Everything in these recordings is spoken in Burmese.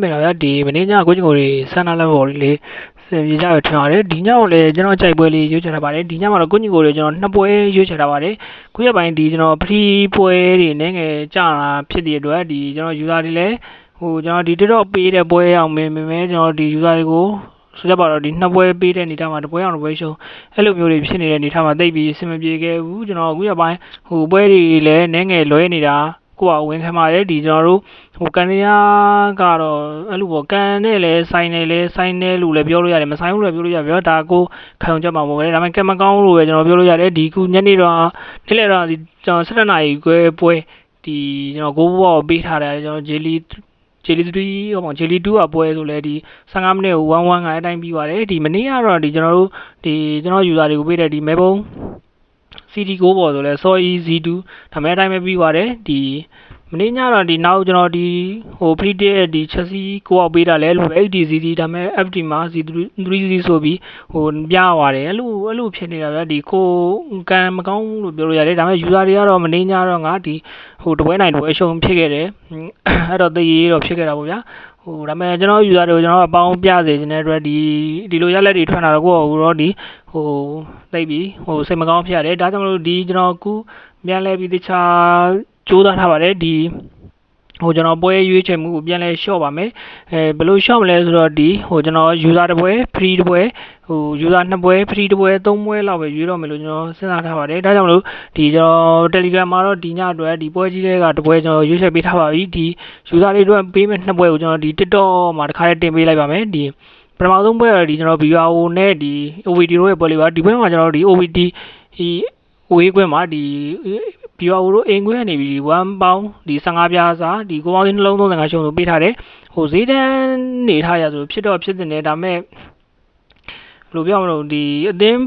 မယ်လားဗျာဒီမင်းညကိုကျင်ကိုတွေဆန်းလာလဲပေါ်လေရေးကြရထင်ပါတယ်ဒီညကိုလည်းကျွန်တော်ကြိုက်ပွဲလေးရွေးချယ်ထားပါတယ်ဒီညမှာတော့ကိုကျင်ကိုတွေကျွန်တော်နှစ်ပွဲရွေးချယ်ထားပါတယ်ခုရက်ပိုင်းဒီကျွန်တော်ဖရီပွဲတွေနဲ့ငယ်ကြာလာဖြစ်တဲ့အတွက်ဒီကျွန်တော် user တွေလည်းကျွန်တော်ဒီတော့ပေးတဲ့ပွဲအောင်မင်းကျွန်တော်ဒီ user တွေကိုဆိုကြပါတော့ဒီနှစ်ပွဲပေးတဲ့အနေထားမှာတစ်ပွဲအောင်တစ်ပွဲရှုံးအဲ့လိုမျိုးတွေဖြစ်နေတဲ့အနေထားမှာတိတ်ပြီးအဆင်မပြေခဲ့ဘူးကျွန်တော်အခုရက်ပိုင်းပွဲတွေလည်းနည်းငယ်လွဲနေတာကိုကဝင်ခံပါတယ်ဒီကျွန်တော်တို့ကန်ရကတော့အဲ့လိုပေါ့ကန်နဲ့လည်းဆိုင်နဲ့လို့လည်းပြောလို့ရတယ်မဆိုင်ဘူးလို့လည်းပြောလို့ရပြောဒါကိုခံကြမှာပေါ့လေဒါပေမဲ့ကံမကောင်းလို့ပဲကျွန်တော်ပြောလို့ရတယ်ဒီခုညနေတော့နေ့လယ်တော့ဒီကျွန်တော်7 နာရီခွဲပွဲဒီကျွန်တော်9ဘောပေးထားတယ်ကျွန်တော်ဂျယ်လီ3ဟိုမှာဂျယ်လီ2ကပွဲဆိုလဲဒီ15မိနစ်ကို11ကအတိုင်းပြီးပါတယ်ဒီမနေ့ကတော့ဒီကျွန်တော်တို့ဒီကျွန်တော် user တွေကိုပေးတဲ့ဒီမဲပုံး CD9 ပေါ်ဆိုလဲ Soy Z2 ဒါမဲ့အတိုင်းပဲပြီးပါတယ်ဒီမနေ့ညတော့ဒီနောက်ကျွန်တော်ဒီfree day ဒီ chassis ကိုအောင်ပေးတာလဲလို့ပဲ XDCD ဒါမဲ့ FD မှာ Z3C ဆိုပြီးပြပါတယ်အဲ့လိုဖြစ်နေတာဗျာဒီကိုကန်မကောင်းဘူးလို့ပြောလို့ရတယ်ဒါမဲ့ user တွေကတော့မနေ့ညတော့ငါဒီတပွဲနိုင်တပွဲရှုံးဖြစ်ခဲ့တယ်အဲ့တော့တည်ရတော့ဖြစ်ခဲ့တာပေါ့ဗျာဒါမဲ့ကျွန်တော် user တွေကိုကျွန်တော်အပေါင်းပြစေခြင်းတဲ့အတွက်ဒီလိုရလက်တွေထွက်လာတော့ကိုတော့ဒီသိပြီစိတ်မကောင်းဖြစ်ရတယ်ဒါကြောင့်မလို့ဒီကျွန်တော်ကူပြန်လဲပြီးတခြားကြိုးစားထားပါတယ်ဒီကျွန်တော်ပွဲရွေးချယ်မှုကိုပြန်လဲရှော့ပါမယ်ဘယ်လိုရှော့မလဲဆိုတော့ဒီကျွန်တော် user တစ်ပွဲ free တစ်ပွဲuser 2ပွဲ free တစ်ပွဲ3ပွဲလောက်ပဲရွေးတော့မယ်လို့ကျွန်တော်စဉ်းစားထားပါတယ်ဒါကြောင့်မလို့ဒီကျွန်တော် Telegram မှာတော့ဒီညအတွက်ဒီပွဲကြီးတွေကတစ်ပွဲကျွန်တော်ရွေးချယ်ပေးထားပါပြီဒီ user တွေအတွက်ပေးမယ့်2ပွဲကိုကျွန်တော်ဒီ TikTok မှာတစ်ခါတည်းတင်ပေးလိုက်ပါမယ်ဒီပထမဆုံးပွဲကတော့ဒီကျွန်တော် VRO နဲ့ဒီ OVD တို့ရဲ့ပွဲလေးပါဒီပွဲမှာကျွန်တော်ဒီ OVD ဝေးခွင့်မှာဒီVRO တို့အိမ်ခွင့်ကနေပြီး1ပေါင်းဒီ15ပြားစားဒီကိုပေါင်းနှလုံး35ရှုံးလို့ပေးထားတယ်ဈေးတန်းနေထားရဆိုဖြစ်တော့ဖြစ်နေတယ်ဒါမဲ့ဘယ်လိုပြောမလို့ဒီအသင်း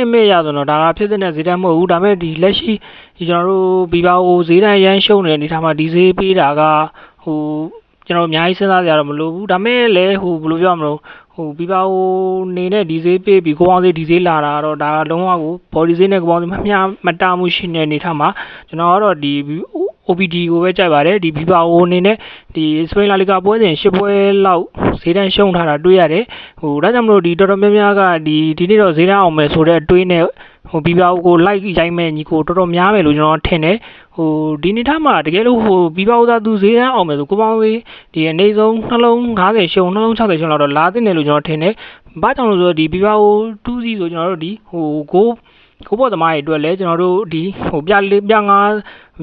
အမေရဆိုတော့ဒါကဖြစ်တဲ့ဈေးတန်းမဟုတ်ဘူးဒါမဲ့ဒီလက်ရှိဒီကျွန်တော်တို့ VRO ဈေးတန်းရမ်းရှုံးနေတဲ့အနေထားမှာဒီဈေးပေးတာကကျွန်တော်အများကြီးစဉ်းစားကြရတော့မလို့ဘူးဒါမဲ့လည်းဘယ်လိုပြောမလို့ပြီးပါနေနဲ့ဒီဈေးပေးပြီးကိုပေါင်းဈေးဒီဈေးလာတာတော့ဒါလုံးဝကို body ဈေးနဲ့ကိုပေါင်းဈေးမတားမှုရှိနေအနေထားမှာကျွန်တော်ကတော့ဒီ OBD ကိုပဲကြိုက်ပါတယ်ဒီပြီးပါနေနဲ့ဒီစပိန်လာလီဂါပွဲစဉ်10ပွဲလောက်ဈေးတန်းရှုံးထားတာတွေ့ရတယ်ဒါကြောင့်မလို့ဒီတော်တော်များများကဒီနေ့တော့ဈေးတန်းအောင်မယ်ဆိုတဲ့အတွေးနဲ့ပြီးပါကို like ရိုက်မဲ့ညီကိုတော်တော်များမယ်လို့ကျွန်တော်ထင်တယ်ဒီနေ့ထားမှာတကယ်လို့ပြီးပါသာသူဈေးတန်းအောင်မယ်ဆိုကိုပေါင်းဈေးဒီအနေဆုံးနှလုံး50ရှုံနှလုံး60ရှုံလောက်တော့လာသင့်တယ်လို့ကျွန်တော်ထင်တယ်ဘာကြောင့်လို့ဆိုတော့ဒီပြီးပါ2စီဆိုကျွန်တော်တို့ဒီကိုပေါ်သမားတွေအတွက်လည်းကျွန်တော်တို့ဒီပြ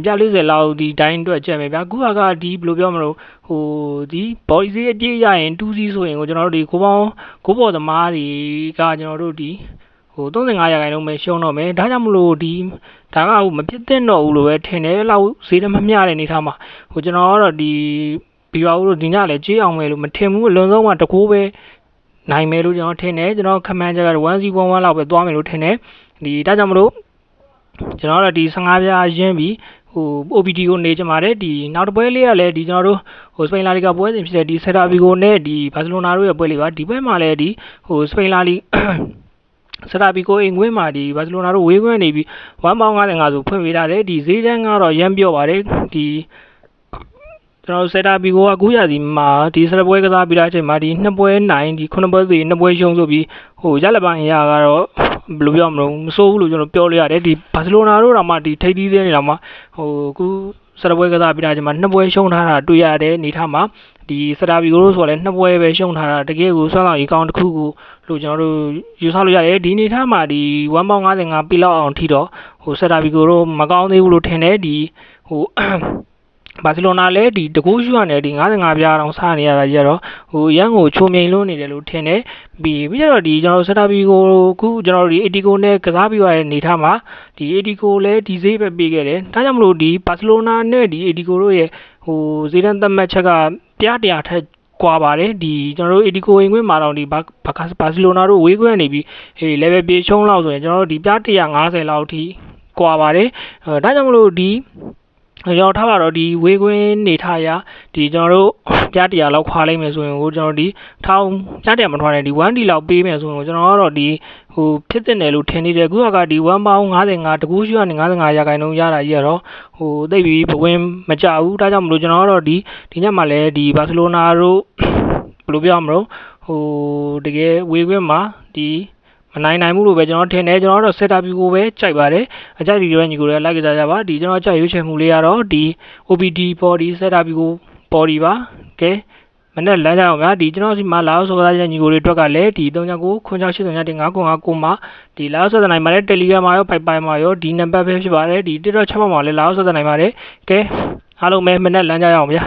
40လောက်ဒီတိုင်းအတွက်ကြက်မယ်ဗျာခုကဒီဘယ်လိုပြောမလို့ဒီ body ဈေးအပြည့်ရရင်2စီဆိုရင်ကိုကျွန်တော်တို့ဒီကိုပေါ်သမားတွေကကျွန်တော်တို့ဒီ35ရာခိုင်နှုန်းပဲရှုံးတော့မယ်ဒါကြောင့်မလို့ဒီဒါကမဖြစ်သင့်တော့ဘူးလို့ပဲထင်တယ်လောက်ဈေးတမမျှတဲ့အနေထားမှာကျွန်တော်ကတော့ဒီဘီဝါဦးတို့ဒီညလည်းကြေးအောင်မယ်လို့မထင်ဘူးအလွန်ဆုံးကတကိုးပဲနိုင်မယ်လို့ကျွန်တော်ထင်တယ်ကျွန်တော်ခမန်းချက်က1-1လောက်ပဲသွားမယ်လို့ထင်တယ်ဒီဒါကြောင့်မလို့ကျွန်တော်တို့ဒီ15ပြားရင်းပြီးOBD ကိုနေကြပါတယ်ဒီနောက်တစ်ပွဲလေးကလည်းဒီကျွန်တော်တို့စပိန်လာလီဂါပွဲစဉ်ဖြစ်တဲ့ဒီဆက်တာဗီကိုနဲ့ဒီဘာစီလိုနာတို့ရဲ့ပွဲလေးပါဒီပွဲမှာလည်းဒီစပိန်လာလီစတာဘီကိုအိမ်ခွင်းမှာဒီဘာစီလိုနာတို့ဝေးခွင့်နေပြီး1ပေါင်း55ဆိုဖွင့်ပေးထားတယ်ဒီဈေးတန်းကတော့ရမ်းပြော့ပါတယ်ဒီကျွန်တော်စတာဘီကိုက9ရာစီမှာဒီစရပွဲကစားပြီးတဲ့အချိန်မှာဒီ2ပွဲနိုင်ဒီ9ပွဲစီ2ပွဲရှုံးဆိုပြီးရလက်ပိုင်းရကတော့ဘယ်လိုပြောမလို့မစိုးဘူးလို့ကျွန်တော်ပြောလို့ရတယ်ဒီဘာစီလိုနာတို့တော့မှဒီထိပ်သီးသေးနေတာမှာခုစရပွဲကစားပြီးတဲ့အချိန်မှာ2ပွဲရှုံးထားတာတွေ့ရတယ်နေထားမှာဒီစတာဘီကိုလို့ဆိုတော့လည်း2ပွဲပဲရှုံးထားတာတကယ်ကိုဆွမ်းဆောင်အကောင့်တစ်ခုကိုလို့ကျွန်တော်တို့ယူဆလို့ရတယ်ဒီနေထားမှာဒီ1ပေါင်း55ပြလောက်အောင်ထိတော့စတာဘီကိုတော့မကောင်းသေးဘူးလို့ထင်တယ်ဒီဘာစီလိုနာလည်းဒီတကူးရှူရတယ်ဒီ55ပြားတောင်စားနေရတာကြတော့ရန်ကိုချုံမြိန်လို့နေတယ်လို့ထင်တယ်ပြီးတော့ဒီကျွန်တော်စတာဘီကိုခုကျွန်တော်ဒီ80ကိုနဲ့ကစားပြီးရတဲ့နေထားမှာဒီ80ကိုလည်းဒီဈေးပဲပေးခဲ့တယ်ဒါကြောင့်မလို့ဒီဘာစီလိုနာနဲ့ဒီ80ကိုတို့ရဲ့ဈေးတန်းသတ်မှတ်ချက်ကပြား100ထက်ကွာပါတယ်ဒီကျွန်တော်တို့80ကိုဝင်ခွင့်မှာတော့ဒီဘာစီလိုနာတို့ဝေးခွင့်နေပြီးlevel ပြေရှုံးလောက်ဆိုရင်ကျွန်တော်တို့ဒီပြား150လောက်ထိကွာပါတယ်ဒါကြောင့်မလို့ဒီ ကျွန်တော်ထားပါတော့ဒီဝေးကွင်းနေထားရဒီကျွန်တော်တို့ပြား100လောက်ခွာလိုက်မယ်ဆိုရင်ကိုကျွန်တော်ဒီထောင်ပြား100မထွားနဲ့ဒီ 1D လောက်ပေးမယ်ဆိုရင်ကိုကျွန်တော်ကတော့ဒီဟိုဖြစ်တဲ့နယ်လို့ထင်နေတယ်ခုကဒီ1ပေါင်း55တကူးရှိကနေ55ရာခိုင်နှုန်းရတာကြီးကတော့ဟိုသိပ်ပြီးဘဝင်မကြဘူးဒါကြောင့်မလို့ကျွန်တော်ကတော့ဒီညမှာလည်းဒီဘာစီလိုနာတို့ဘယ်လိုပြောမလို့ဟိုတကယ်ဝေးကွင်းမှာဒီမနိုင်မှုလို့ပဲကျွန်တော်ထင်တယ်ကျွန်တော်တော့ setup ကိုပဲကြိုက်ပါတယ်အကြိုက်ဒီလိုညီကိုတွေလိုက်ကြကြပါဒီကျွန်တော်ကြိုက်ရွေးချယ်မှုလေးကတော့ဒီ OBD body setup ကို body ပါကဲမနေ့လမ်းကြအောင်ဗျာဒီကျွန်တော်စီမှာလာအောင်ဆိုကြတဲ့ညီကိုတွေအတွက်ကလည်းဒီ39 9689 မှာဒီလာအောင်ဆိုတဲ့နိုင်မှာလည်း Telegram မှာရောပိုင်မှာရောဒီနံပါတ်ပဲဖြစ်ပါတယ်ဒီ TikTok ချက်မှာလည်းလာအောင်ဆိုတဲ့နိုင်ပါတယ်ကဲအားလုံးပဲမနေ့လမ်းကြအောင်ဗျာ